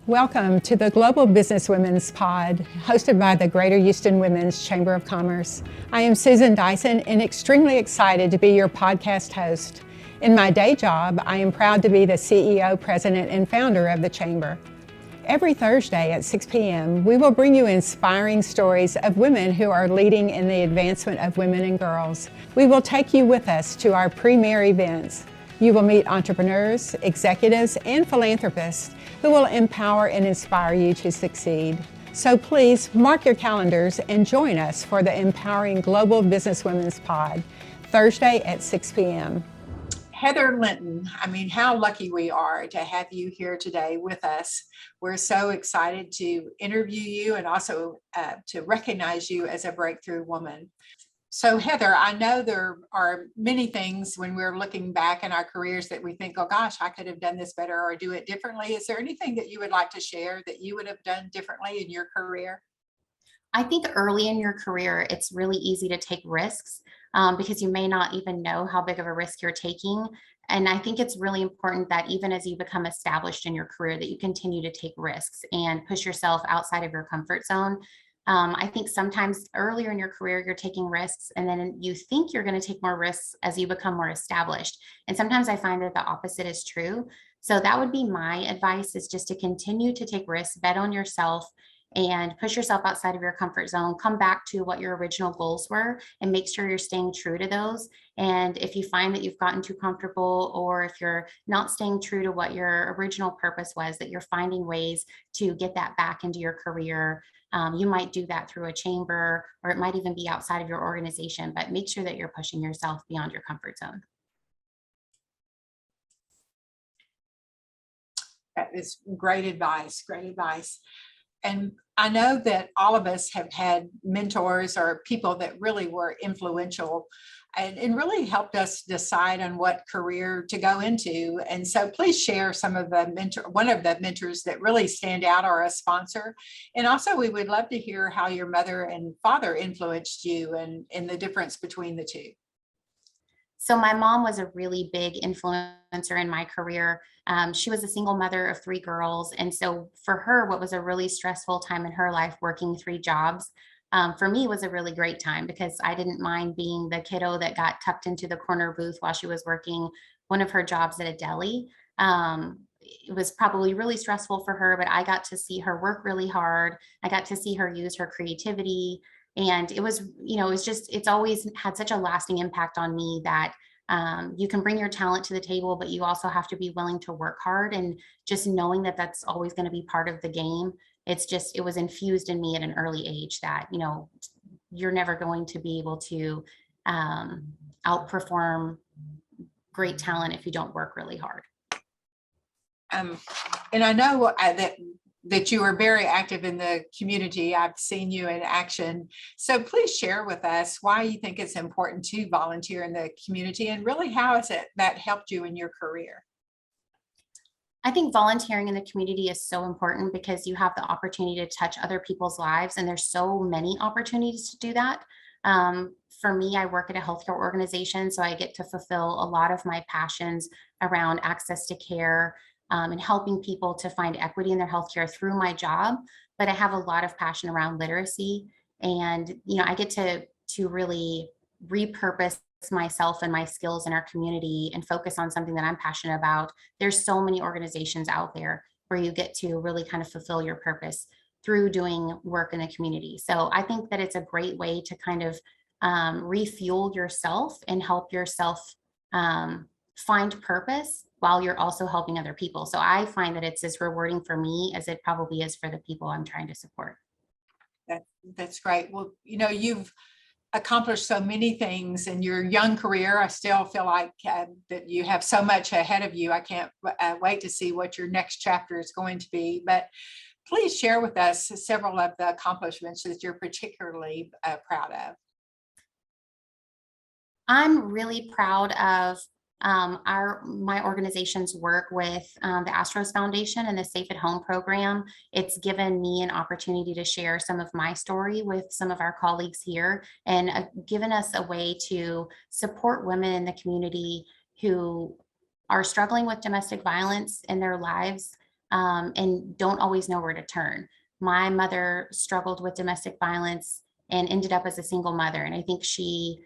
Welcome to the Global Businesswomen's Pod, hosted by the Greater Houston Women's Chamber of Commerce. I am Susan Dyson and extremely excited to be your podcast host. In my day job, I am proud to be the CEO, President, and founder of the Chamber. Every Thursday at 6 p.m., we will bring you inspiring stories of women who are leading in the advancement of women and girls. We will take you with us to our premier events. You will meet entrepreneurs, executives, and philanthropists who will empower and inspire you to succeed. So please mark your calendars and join us for the Empowering Global Businesswomen's Pod, Thursday at 6 p.m. Heather Linton, how lucky we are to have you here today with us. We're so excited to interview you and also to recognize you as a breakthrough woman. So Heather, I know there are many things when we're looking back in our careers that we think, oh gosh, I could have done this better or do it differently. Is there anything that you would like to share that you would have done differently in your career? I think early in your career, it's really easy to take risks because you may not even know how big of a risk you're taking. And I think it's really important that even as you become established in your career, that you continue to take risks and push yourself outside of your comfort zone. I think sometimes earlier in your career, you're taking risks and then you think you're going to take more risks as you become more established. And sometimes I find that the opposite is true. So that would be my advice, is just to continue to take risks, bet on yourself, and push yourself outside of your comfort zone. Come back to what your original goals were and make sure you're staying true to those. And if you find that you've gotten too comfortable, or if you're not staying true to what your original purpose was, that you're finding ways to get that back into your career. You might do that through a chamber, or it might even be outside of your organization, but make sure that you're pushing yourself beyond your comfort zone. That is great advice, great advice. And I know that all of us have had mentors or people that really were influential and really helped us decide on what career to go into. And so please share one of the mentors that really stand out, or a sponsor. And also we would love to hear how your mother and father influenced you and the difference between the two. So my mom was a really big influencer in my career. She was a single mother of 3 girls. And so for her, what was a really stressful time in her life, working 3 jobs, for me was a really great time, because I didn't mind being the kiddo that got tucked into the corner booth while she was working one of her jobs at a deli. It was probably really stressful for her, but I got to see her work really hard. I got to see her use her creativity. And it was, it's always had such a lasting impact on me that you can bring your talent to the table, but you also have to be willing to work hard, and just knowing that that's always going to be part of the game. It was infused in me at an early age that, you're never going to be able to outperform great talent if you don't work really hard. And I know that you are very active in the community. I've seen you in action. So please share with us why you think it's important to volunteer in the community, and really how has that helped you in your career? I think volunteering in the community is so important because you have the opportunity to touch other people's lives, and there's so many opportunities to do that. For me, I work at a healthcare organization, so I get to fulfill a lot of my passions around access to care, and helping people to find equity in their healthcare through my job. But I have a lot of passion around literacy, and I get to really repurpose myself and my skills in our community and focus on something that I'm passionate about. There's so many organizations out there where you get to really kind of fulfill your purpose through doing work in the community. So I think that it's a great way to kind of refuel yourself and help yourself find purpose while you're also helping other people. So I find that it's as rewarding for me as it probably is for the people I'm trying to support. That's great. Well, you've accomplished so many things in your young career. I still feel like that you have so much ahead of you. I can't wait to see what your next chapter is going to be. But please share with us several of the accomplishments that you're particularly proud of. I'm really proud of my organization's work with the Astros Foundation and the Safe at Home program. It's given me an opportunity to share some of my story with some of our colleagues here, and given us a way to support women in the community who are struggling with domestic violence in their lives, and don't always know where to turn. My mother struggled with domestic violence and ended up as a single mother. And I think she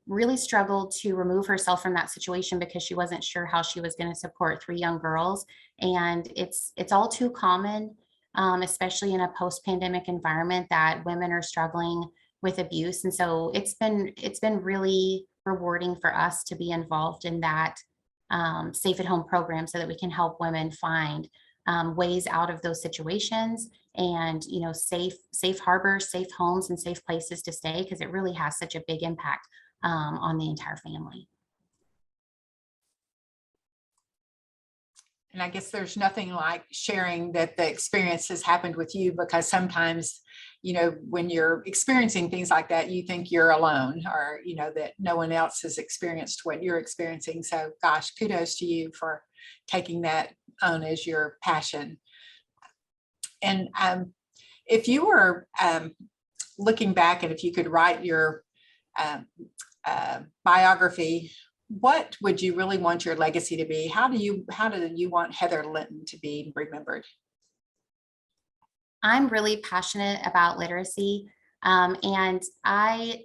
really struggled to remove herself from that situation because she wasn't sure how she was going to support three young girls. And it's all too common, especially in a post-pandemic environment, that women are struggling with abuse. And so it's been really rewarding for us to be involved in that safe at home program so that we can help women find ways out of those situations, and safe harbors, safe homes, and safe places to stay, because it really has such a big impact on the entire family. And I guess there's nothing like sharing that the experience has happened with you, because sometimes, when you're experiencing things like that, you think you're alone, or, that no one else has experienced what you're experiencing. So gosh, kudos to you for taking that on as your passion. And if you were looking back, and if you could write your biography, what would you really want your legacy to be? How do you want Heather Linton to be remembered? I'm really passionate about literacy, and I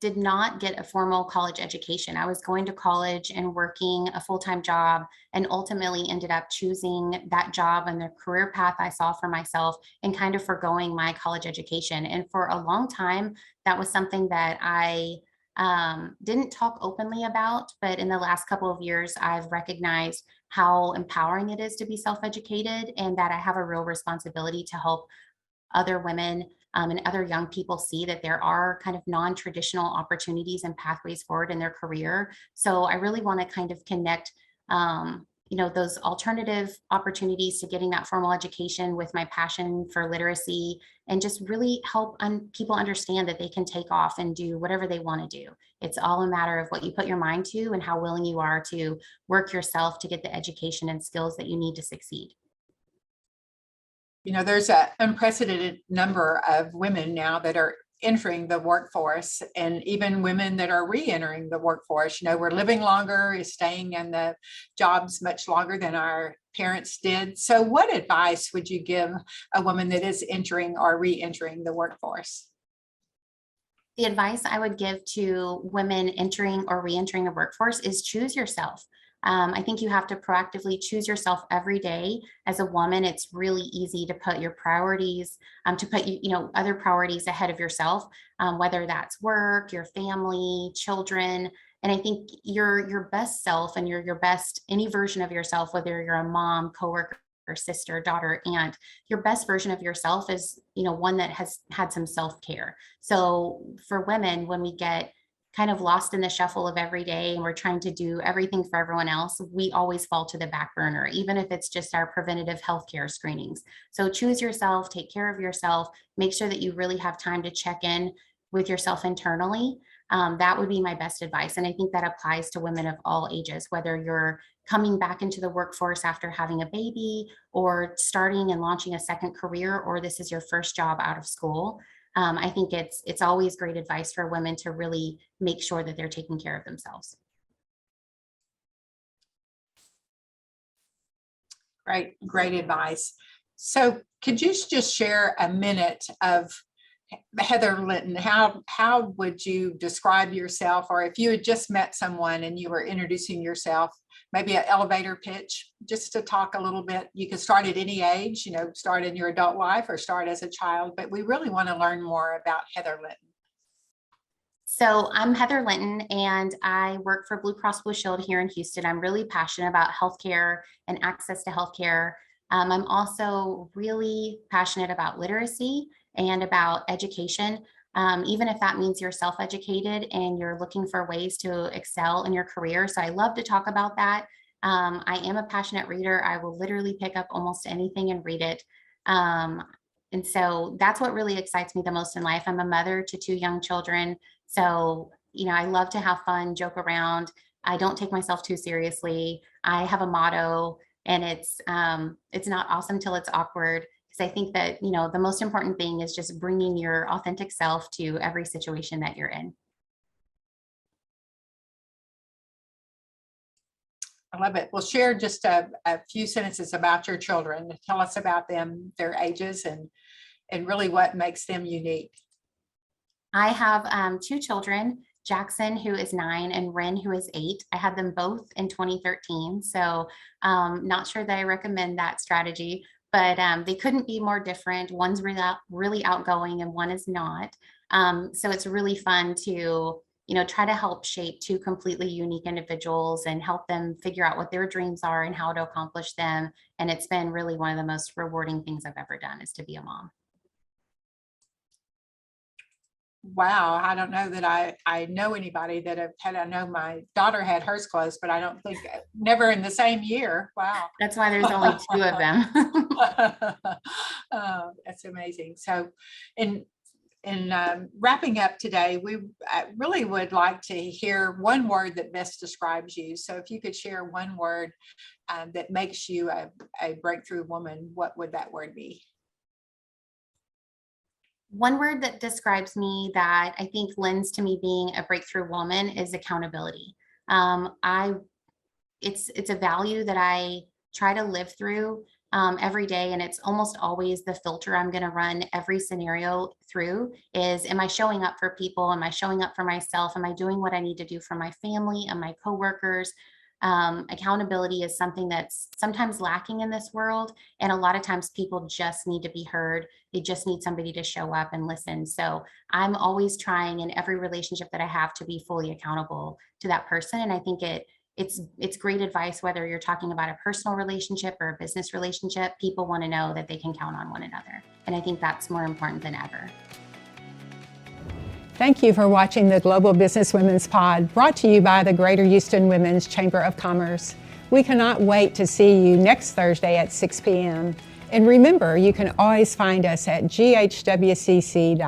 did not get a formal college education. I was going to college and working a full-time job, and ultimately ended up choosing that job and the career path I saw for myself, and kind of forgoing my college education. And for a long time, that was something that I didn't talk openly about. But in the last couple of years, I've recognized how empowering it is to be self-educated, and that I have a real responsibility to help other women and other young people see that there are kind of non-traditional opportunities and pathways forward in their career. So I really want to kind of connect, those alternative opportunities to getting that formal education with my passion for literacy, and just really help people understand that they can take off and do whatever they want to do. It's all a matter of what you put your mind to and how willing you are to work yourself to get the education and skills that you need to succeed. There's an unprecedented number of women now that are entering the workforce, and even women that are re-entering the workforce. We're living longer, staying in the jobs much longer than our parents did. So what advice would you give a woman that is entering or re-entering the workforce? The advice I would give to women entering or re-entering the workforce is choose yourself. I think you have to proactively choose yourself every day. As a woman, it's really easy to put your priorities, to put other priorities ahead of yourself, whether that's work, your family, children. And I think your best self, and your best, any version of yourself, whether you're a mom, coworker, sister, daughter, aunt, your best version of yourself is one that has had some self-care. So for women, when we get kind of lost in the shuffle of every day and we're trying to do everything for everyone else, we always fall to the back burner, even if it's just our preventative healthcare screenings. So choose yourself, take care of yourself, make sure that you really have time to check in with yourself internally. That would be my best advice. And I think that applies to women of all ages, whether you're coming back into the workforce after having a baby, or starting and launching a second career, or this is your first job out of school. I think it's always great advice for women to really make sure that they're taking care of themselves. Great advice. So could you just share a minute of Heather Linton? How would you describe yourself? Or if you had just met someone and you were introducing yourself, maybe an elevator pitch, just to talk a little bit. You can start at any age, start in your adult life or start as a child, but we really want to learn more about Heather Linton. So I'm Heather Linton, and I work for Blue Cross Blue Shield here in Houston. I'm really passionate about healthcare and access to healthcare. I'm also really passionate about literacy and about education, even if that means you're self-educated and you're looking for ways to excel in your career. So I love to talk about that. I am a passionate reader. I will literally pick up almost anything and read it. And so that's what really excites me the most in life. I'm a mother to two young children. So, I love to have fun, joke around. I don't take myself too seriously. I have a motto, and it's not awesome till it's awkward. Because I think that, the most important thing is just bringing your authentic self to every situation that you're in. I love it. Well, share just a few sentences about your children. Tell us about them, their ages, and really what makes them unique. I have two children, Jackson, who is 9, and Ren, who is 8. I had them both in 2013. So not sure that I recommend that strategy, but they couldn't be more different. One's really outgoing and one is not. So it's really fun to, try to help shape two completely unique individuals and help them figure out what their dreams are and how to accomplish them. And it's been really one of the most rewarding things I've ever done, is to be a mom. Wow, I don't know that I know anybody that have had. I know my daughter had hers closed, but I don't think, never in the same year. Wow. That's why there's only 2 of them. Oh, that's amazing. So in wrapping up today, I really would like to hear one word that best describes you. So if you could share one word that makes you a breakthrough woman, what would that word be? One word that describes me that I think lends to me being a breakthrough woman is accountability. It's a value that I try to live through every day, and it's almost always the filter I'm going to run every scenario through is, am I showing up for people? Am I showing up for myself? Am I doing what I need to do for my family and my coworkers? Accountability is something that's sometimes lacking in this world. And a lot of times people just need to be heard. They just need somebody to show up and listen. So I'm always trying in every relationship that I have to be fully accountable to that person. And I think it's great advice, whether you're talking about a personal relationship or a business relationship. People want to know that they can count on one another. And I think that's more important than ever. Thank you for watching the Global Business Women's Pod, brought to you by the Greater Houston Women's Chamber of Commerce. We cannot wait to see you next Thursday at 6 p.m. And remember, you can always find us at GHWCC.org.